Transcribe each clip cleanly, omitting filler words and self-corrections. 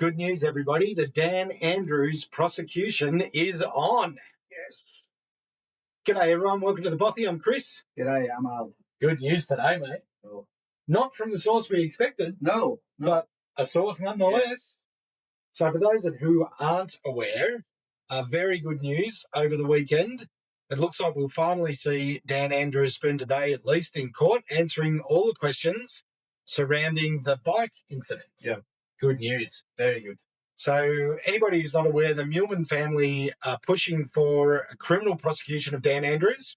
Good news, everybody. The Dan Andrews prosecution is on. Yes. G'day, everyone. Welcome to the Bothy. I'm Chris. G'day, I'm Al. Good news today, mate. Oh. Not from the source we expected, No. but a source nonetheless. So for those who aren't aware, very good news over the weekend. It looks like we'll finally see Dan Andrews spend a day at least in court answering all the questions surrounding the bike incident. Yeah. Good news. Very good. So anybody who's not aware, the Meuleman family are pushing for a criminal prosecution of Dan Andrews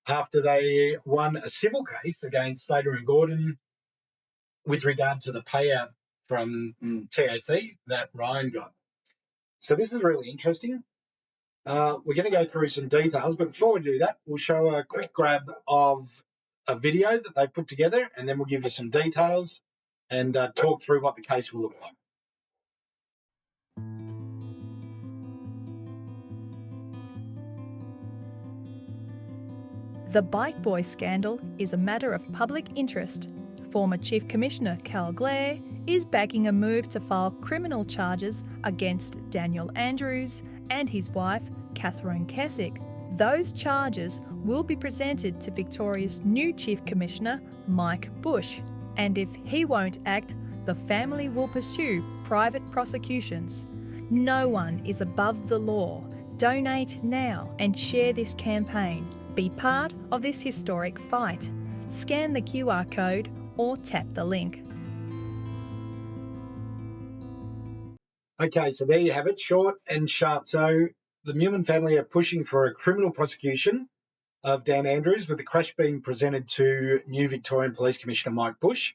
after they won a civil case against Slater and Gordon with regard to the payout from TAC that Ryan got. So this is really interesting. We're going to go through some details, but before we do that, we'll show a quick grab of a video that they put together, and then we'll give you some details and talk through what the case will look like. The Bike Boy scandal is a matter of public interest. Former Chief Commissioner Cal Glare is backing a move to file criminal charges against Daniel Andrews and his wife, Catherine Kessick. Those charges will be presented to Victoria's new Chief Commissioner, Mike Bush, and if he won't act, the family will pursue private prosecutions. No one is above the law. Donate now and share this campaign. Be part of this historic fight. Scan the QR code or tap the link. Okay, so there you have it, short and sharp. So the Meuleman family are pushing for a criminal prosecution of Dan Andrews, with the crash being presented to new Victorian Police Commissioner Mike Bush,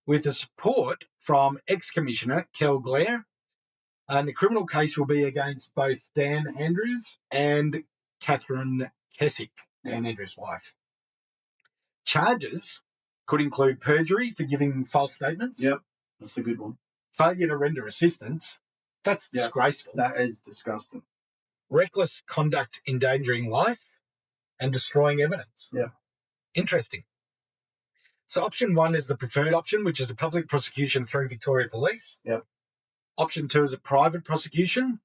with the support from ex-Commissioner Cal Glare. And the criminal case will be against both Dan Andrews and Catherine Kessick, Dan Andrews' wife. Charges could include perjury for giving false statements. Yep, that's a good one. Failure to render assistance. That's disgraceful. That is disgusting. Reckless conduct endangering life and destroying evidence. Yeah. Interesting. So option 1 is the preferred option, which is a public prosecution through Victoria Police. Yep. Option 2 is a private prosecution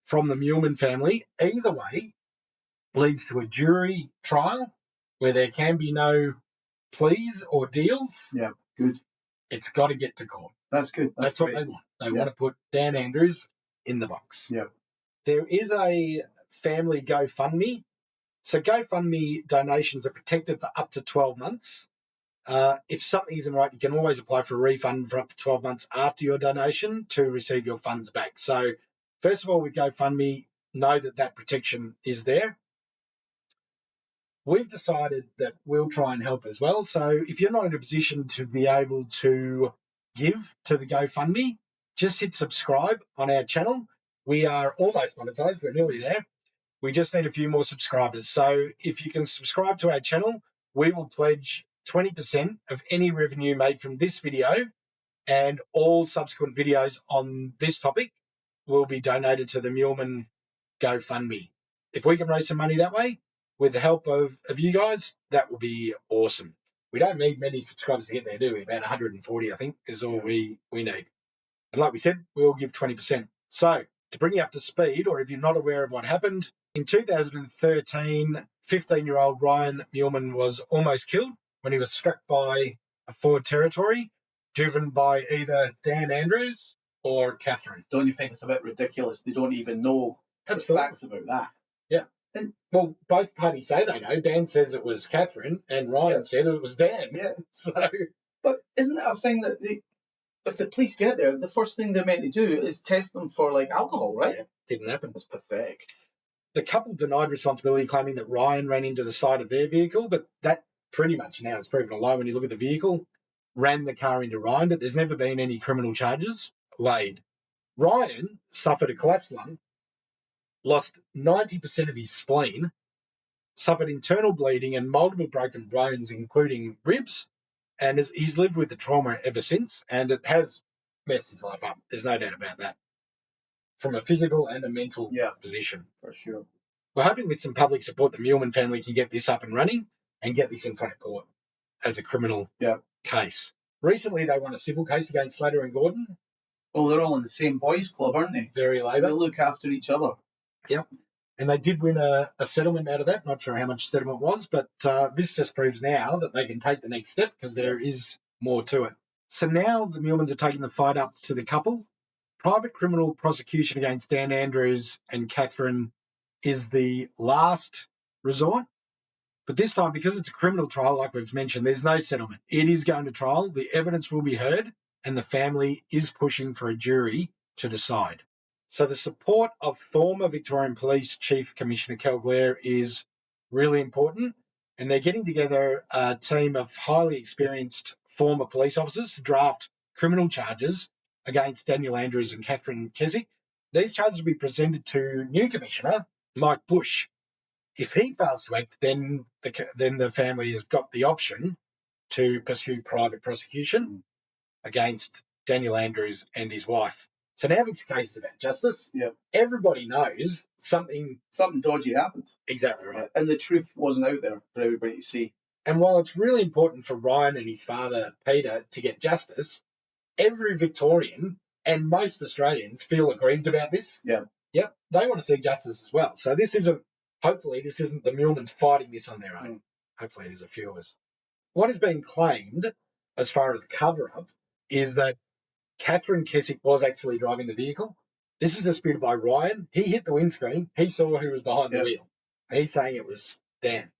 from the Meuleman family. Either way leads to a jury trial where there can be no pleas or deals. Yeah, good. It's got to get to court. That's good. That's what they want. They want to put Dan Andrews in the box. Yeah. There is a family GoFundMe. So GoFundMe donations are protected for up to 12 months. If something isn't right, you can always apply for a refund for up to 12 months after your donation to receive your funds back. So first of all, with GoFundMe, know that protection is there. We've decided that we'll try and help as well. So if you're not in a position to be able to give to the GoFundMe, just hit subscribe on our channel. We are almost monetized. We're nearly there. We just need a few more subscribers. So if you can subscribe to our channel, we will pledge 20% of any revenue made from this video, and all subsequent videos on this topic will be donated to the Meuleman GoFundMe. If we can raise some money that way, with the help of you guys, that will be awesome. We don't need many subscribers to get there, do we? About 140, I think, is all we need. And like we said, we'll give 20%. So to bring you up to speed, or if you're not aware of what happened, in 2013, 15-year-old Ryan Meuleman was almost killed when he was struck by a Ford Territory, driven by either Dan Andrews or Catherine. Don't you think it's a bit ridiculous? They don't even know the facts about that. Yeah. And, well, both parties say they know. Dan says it was Catherine, and Ryan said it was Dan. Yeah. So, but isn't it a thing that if the police get there, the first thing they're meant to do is test them for, alcohol, right? Yeah, didn't happen. It's pathetic. The couple denied responsibility, claiming that Ryan ran into the side of their vehicle, but that pretty much now is proven a lie when you look at the vehicle. Ran the car into Ryan, but there's never been any criminal charges laid. Ryan suffered a collapsed lung, lost 90% of his spleen, suffered internal bleeding and multiple broken bones, including ribs, and he's lived with the trauma ever since, and it has messed his life up. There's no doubt about that, from a physical and a mental position. For sure. We're hoping with some public support, the Meuleman family can get this up and running and get this in front of court as a criminal case. Recently, they won a civil case against Slater and Gordon, Oh, they're all in the same boys' club, aren't they? Very They Labour. look after each other. Yep. And they did win a settlement out of that. Not sure how much settlement was, but this just proves now that they can take the next step because there is more to it. So now the Meulemans are taking the fight up to the couple. Private criminal prosecution against Dan Andrews and Catherine is the last resort. But this time, because it's a criminal trial, like we've mentioned, there's no settlement. It is going to trial. The evidence will be heard, and the family is pushing for a jury to decide. So the support of former Victorian Police Chief Commissioner Cal Blair is really important, and they're getting together a team of highly experienced former police officers to draft criminal charges against Daniel Andrews and Catherine Keswick. These charges will be presented to new Commissioner Mike Bush. If he fails to act, then the family has got the option to pursue private prosecution against Daniel Andrews and his wife. So now this case is about justice. Yeah. Everybody knows something dodgy happened. Exactly right. And the truth wasn't out there for everybody to see. And while it's really important for Ryan and his father, Peter, to get justice, every Victorian and most Australians feel aggrieved about this. Yeah. Yep. They want to see justice as well. So hopefully this isn't the Meulemans fighting this on their own. Hopefully there's a few of us. What is being claimed as far as cover-up is that Catherine Keswick was actually driving the vehicle. This is disputed by Ryan. He hit the windscreen. He saw who was behind the wheel. He's saying it was Dan.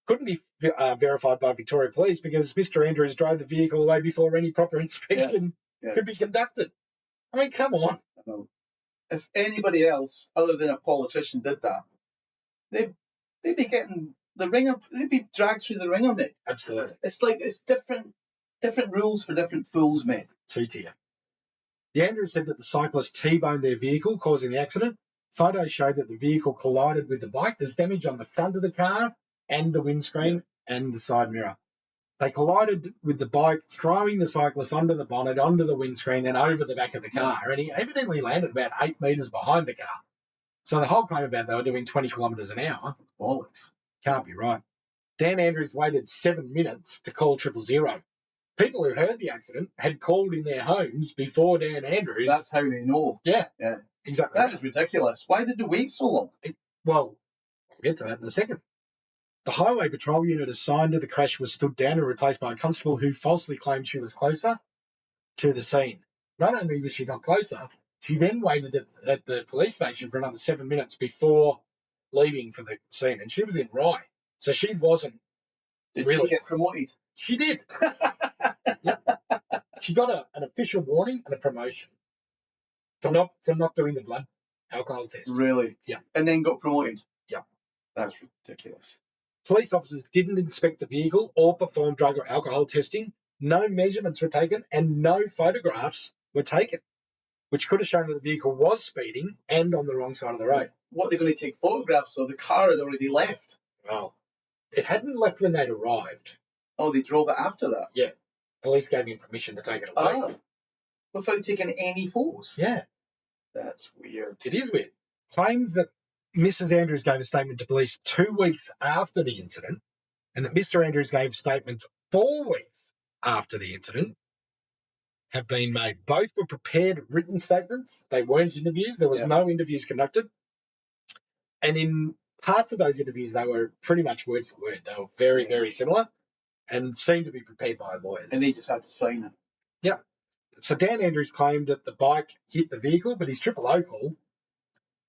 Couldn't be verified by Victoria Police because Mr. Andrews drove the vehicle away before any proper inspection could be conducted. I mean, come on. If anybody else other than a politician did that, they'd be getting the ringer. They'd be dragged through the ringer, mate. Absolutely. It's different rules for different fools, mate. Two-tier. The Andrews said that the cyclist T-boned their vehicle, causing the accident. Photos showed that the vehicle collided with the bike. There's damage on the front of the car and the windscreen and the side mirror. They collided with the bike, throwing the cyclist onto the bonnet, onto the windscreen and over the back of the car. And he evidently landed about 8 metres behind the car. So the whole claim about they were doing 20 kilometres an hour, bollocks. Can't be right. Dan Andrews waited 7 minutes to call 000. People who heard the accident had called in their homes before Dan Andrews. That's how they know. Yeah, exactly. That is ridiculous. Why did they wait so long? Well, we'll get to that in a second. The Highway Patrol unit assigned to the crash was stood down and replaced by a constable who falsely claimed she was closer to the scene. Not only was she not closer, she then waited at the police station for another 7 minutes before leaving for the scene. And she was in Rye, so she wasn't Did really she get promoted? She did. Yep. She got an official warning and a promotion for not doing the blood alcohol test. Really? Yeah. And then got promoted? Yeah. That's ridiculous. Police officers didn't inspect the vehicle or perform drug or alcohol testing. No measurements were taken and no photographs were taken, which could have shown that the vehicle was speeding and on the wrong side of the road. What are they going to take photographs of? The car had already left. Well, it hadn't left when they'd arrived. Oh, they drove it after that? Yeah. Police gave him permission to take it away. Oh. Without taking any photos? Yeah. That's weird. It is weird. Claims that Mrs. Andrews gave a statement to police 2 weeks after the incident and that Mr. Andrews gave statements 4 weeks after the incident have been made. Both were prepared written statements. They weren't interviews. There was no interviews conducted. And in parts of those interviews, they were pretty much word for word. They were very, very similar and seemed to be prepared by lawyers. And they just had to sign it. Yep. So Dan Andrews claimed that the bike hit the vehicle, but his triple O call,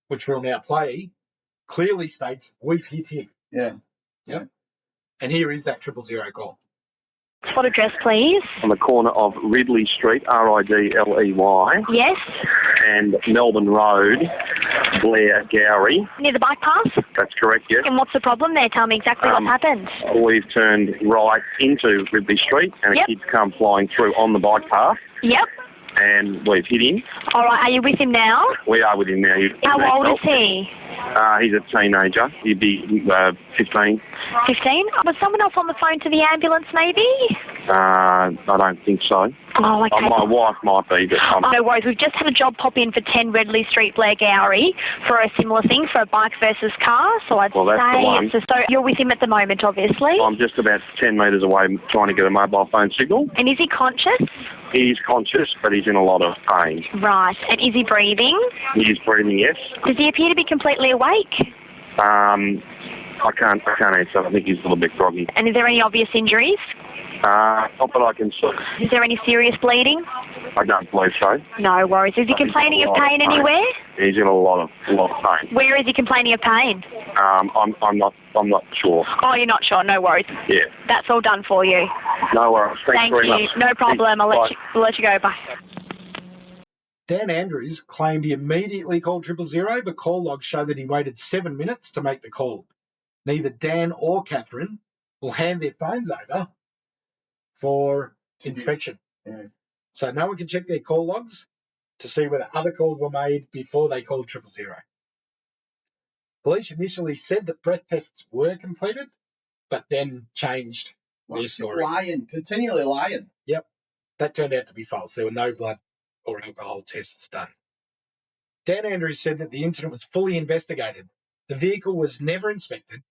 which we'll now play, clearly states we've hit him. Yeah. Yep. And here is that 000 call. What address, please? On the corner of Ridley Street, Ridley, Yes. and Melbourne Road, Blair, Gowrie. Near the bike path? That's correct, yes. And what's the problem there? Tell me exactly what's happened. We've turned right into Ridley Street and a kid's come flying through on the bike path. Yep. And we've hit him. All right, are you with him now? We are with him now. How old is he? He's a teenager. He'd be 15. 15? Was someone else on the phone to the ambulance maybe? I don't think so. Oh, okay. My wife might be, but No worries. We've just had a job pop in for 10 Redley Street, Blair Gowrie, for a similar thing, for a bike versus car. So I'd Well, that's the one. so you're with him at the moment, obviously. I'm just about 10 metres away trying to get a mobile phone signal. And is he conscious? He's conscious, but he's in a lot of pain. Right. And is he breathing? He's breathing, yes. Does he appear to be completely awake? I can't answer. I think he's a little bit groggy. And is there any obvious injuries? Not that I can see. Is there any serious bleeding? I don't believe so. No worries. Is he complaining of pain anywhere? He's in a lot of pain. Where is he complaining of pain? I'm not sure. Oh, you're not sure? No worries. Yeah. That's all done for you. No worries. Thanks very you. much. No problem. I'll let you go. Bye. Dan Andrews claimed he immediately called 000, but call logs show that he waited 7 minutes to make the call. Neither Dan or Catherine will hand their phones over for inspection. Yeah. So no one can check their call logs to see whether other calls were made before they called 000. Police initially said that breath tests were completed, but then changed their story. Lying, continually lying. Yep. That turned out to be false. There were no blood or alcohol tests done. Dan Andrews said that the incident was fully investigated. The vehicle was never inspected,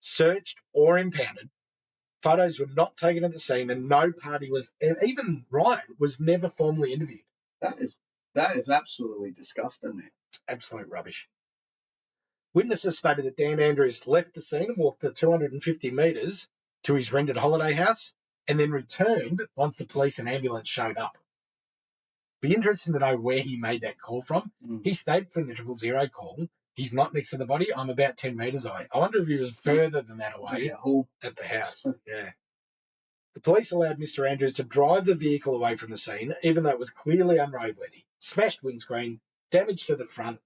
searched or impounded. Photos were not taken at the scene, and no party was, even Ryan, was never formally interviewed. That is absolutely disgusting, mate. It's absolute rubbish. Witnesses stated that Dan Andrews left the scene and walked the 250 metres to his rented holiday house and then returned once the police and ambulance showed up. Be interesting to know where he made that call from. He states in the 000 call, he's not next to the body, I'm about 10 metres away. I wonder if he was further than that away at the house. Yeah. The police allowed Mr. Andrews to drive the vehicle away from the scene, even though it was clearly unroadworthy. Smashed windscreen, damage to the front,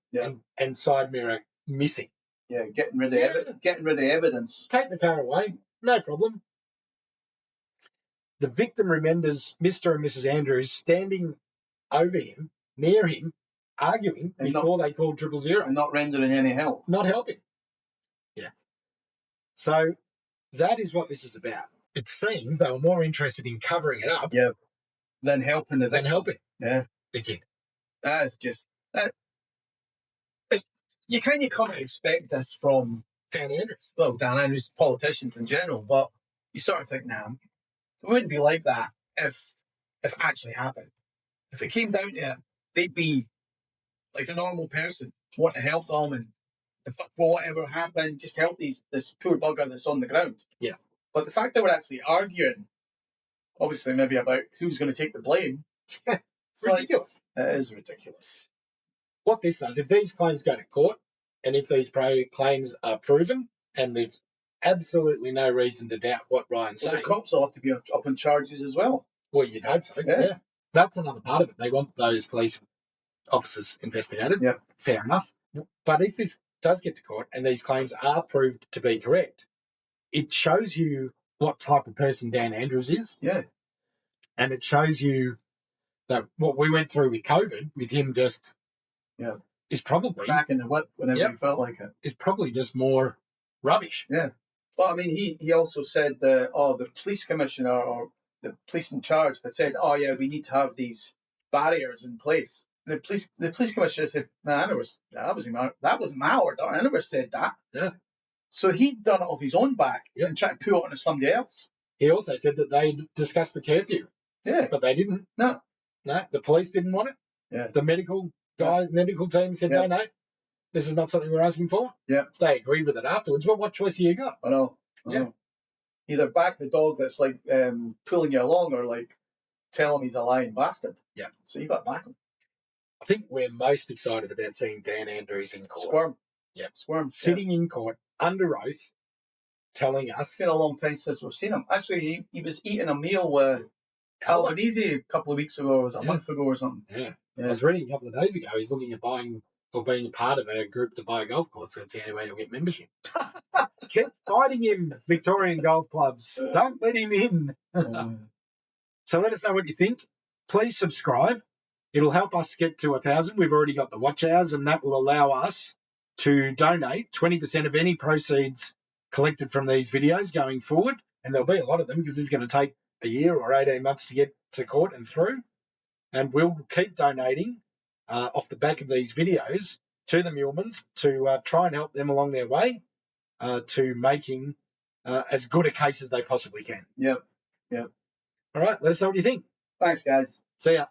and side mirror missing. Yeah, getting rid of evidence. Take the car away, no problem. The victim remembers Mr. and Mrs. Andrews standing over him, near him, arguing before they called 000. And not rendering any help. Not helping. Yeah. So that is what this is about. It seems they were more interested in covering it up than helping the victim. Yeah. The kid. That's just... you kind of come to expect this from Dan Andrews. Well, Dan Andrews, politicians in general, but you sort of think, nah, it wouldn't be like that if it actually happened. If it came down to it, they'd be like a normal person, want to help them and whatever happened, just help this poor bugger that's on the ground. Yeah. But the fact that we're actually arguing, obviously maybe about who's going to take the blame, it's ridiculous. It is ridiculous. What this does, if these claims go to court and if these claims are proven and there's absolutely no reason to doubt what Ryan's saying. The cops will have to be up on charges as well. Well, you'd hope so, yeah. That's another part of it. They want those police officers investigated. Yeah. Fair enough. But if this does get to court and these claims are proved to be correct, it shows you what type of person Dan Andrews is. Yeah. And it shows you that what we went through with COVID, with him just is probably... cracking the whip whenever he felt like it. Is probably just more rubbish. Yeah. But, I mean, he also said the police commissioner or the police in charge had said, we need to have these barriers in place. The police commissioner said, that was my order. I never said that. Yeah. So he'd done it off his own back and tried to pull it onto somebody else. He also said that they discussed the curfew. Yeah. But they didn't. No, the police didn't want it. Yeah. The medical team said, no, this is not something we're asking for. Yeah. They agreed with it afterwards. But what choice have you got? I know. Either back the dog that's like pulling you along or like tell him he's a lying bastard. Yeah. So you got to back him. I think we're most excited about seeing Dan Andrews in court. Squirm. Yeah. Squirm. Sitting in court under oath, telling us. It's been a long time since we've seen him. Actually, he was eating a meal with Albanese a couple of weeks ago, or was it a month ago or something? Yeah. I was reading a couple of days ago, he's looking at buying or being a part of a group to buy a golf course. So that's the only way he'll get membership. Keep fighting him, Victorian golf clubs. Don't let him in. So let us know what you think. Please subscribe. It'll help us get to 1,000. We've already got the watch hours, and that will allow us to donate 20% of any proceeds collected from these videos going forward. And there'll be a lot of them because it's going to take a year or 18 months to get to court and through. And we'll keep donating off the back of these videos to the Meulemans to try and help them along their way to making as good a case as they possibly can. Yep. All right, let us know what you think. Thanks, guys. See ya.